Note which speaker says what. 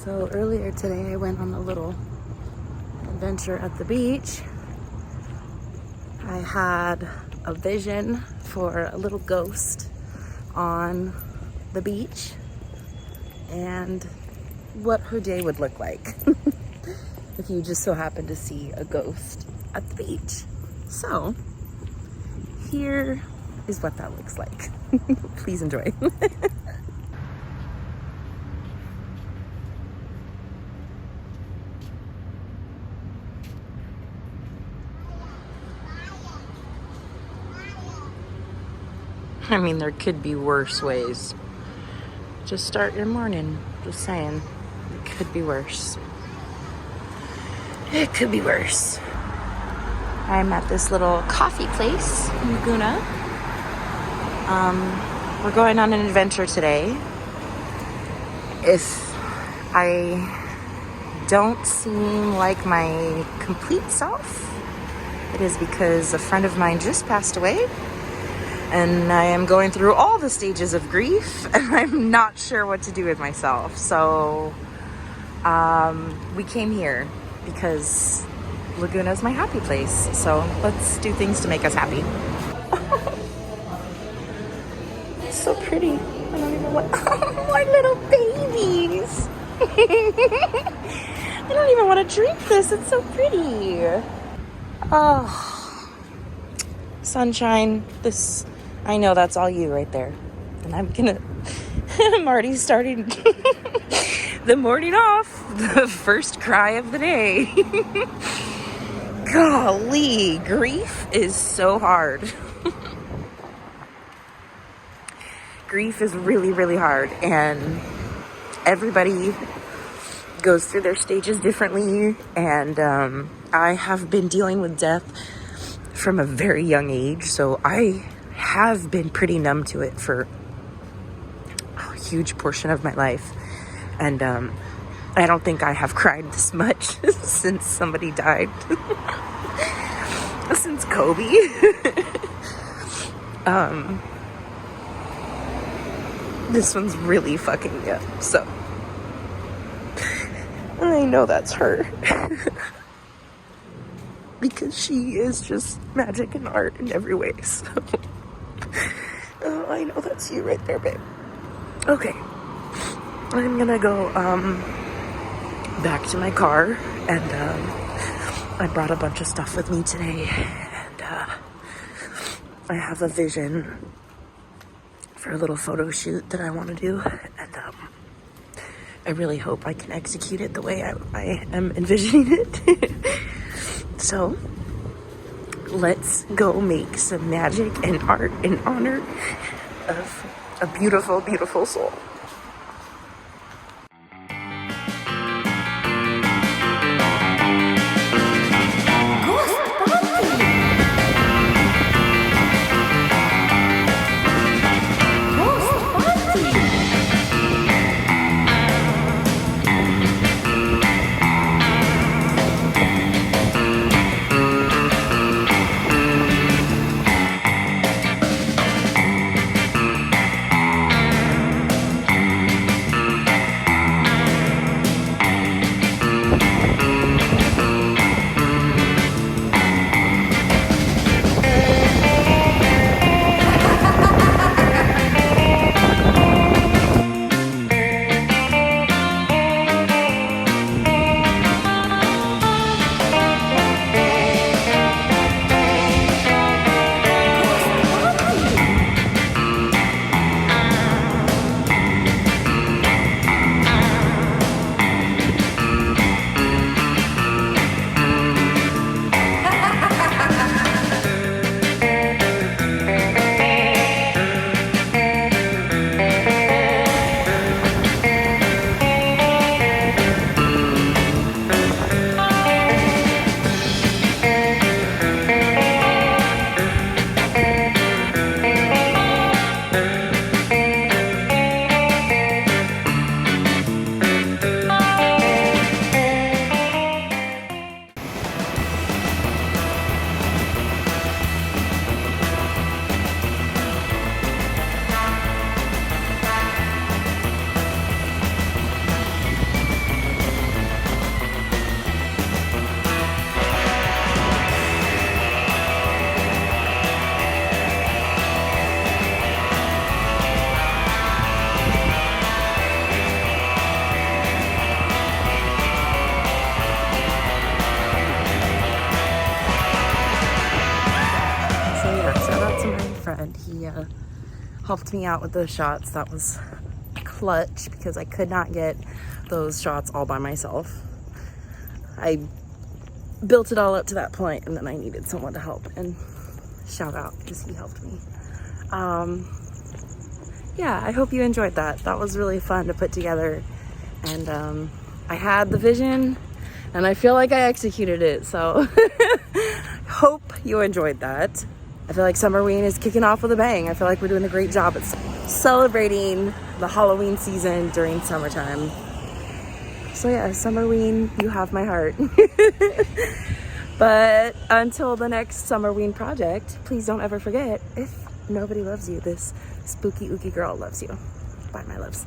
Speaker 1: So earlier today I went on a little adventure at the beach. I had a vision for a little ghost on the beach and what her day would look like if you just so happen to see a ghost at the beach. So here is what that looks like. Please enjoy. I mean, there could be worse ways. Just start your morning. Just saying. It could be worse. It could be worse. I'm at this little coffee place in Laguna. We're going on an adventure today. If I don't seem like my complete self, it is because a friend of mine just passed away. And I am going through all the stages of grief, and I'm not sure what to do with myself. So we came here because Laguna is my happy place. So let's do things to make us happy. It's so pretty. I don't even want my little babies. I don't even want to drink this. It's so pretty. Oh, sunshine. This. I know that's all you right there. And I'm already starting the morning off. The first cry of the day. Golly, grief is so hard. Grief is really, really hard. And everybody goes through their stages differently. And I have been dealing with death from a very young age. So I have been pretty numb to it for a huge portion of my life. And I don't think I have cried this much since somebody died. Since Kobe. This one's really fucking me up. So I know that's her. Because she is just magic and art in every way. So I know that's you right there, babe. Okay. I'm gonna go back to my car, and I brought a bunch of stuff with me today, and I have a vision for a little photo shoot that I want to do, and I really hope I can execute it the way I am envisioning it. So let's go make some magic and art in honor of a beautiful, beautiful soul. helped me out with those shots. That was clutch because I could not get those shots all by myself. I built it all up to that point and then I needed someone to help, and shout out because he helped me. Yeah, I hope you enjoyed that. That was really fun to put together, and I had the vision and I feel like I executed it, so hope you enjoyed that. I feel like Summerween is kicking off with a bang. I feel like we're doing a great job at celebrating the Halloween season during summertime. So yeah, Summerween, you have my heart. But until the next Summerween project, please don't ever forget, if nobody loves you, this spooky ooky girl loves you. Bye, my loves.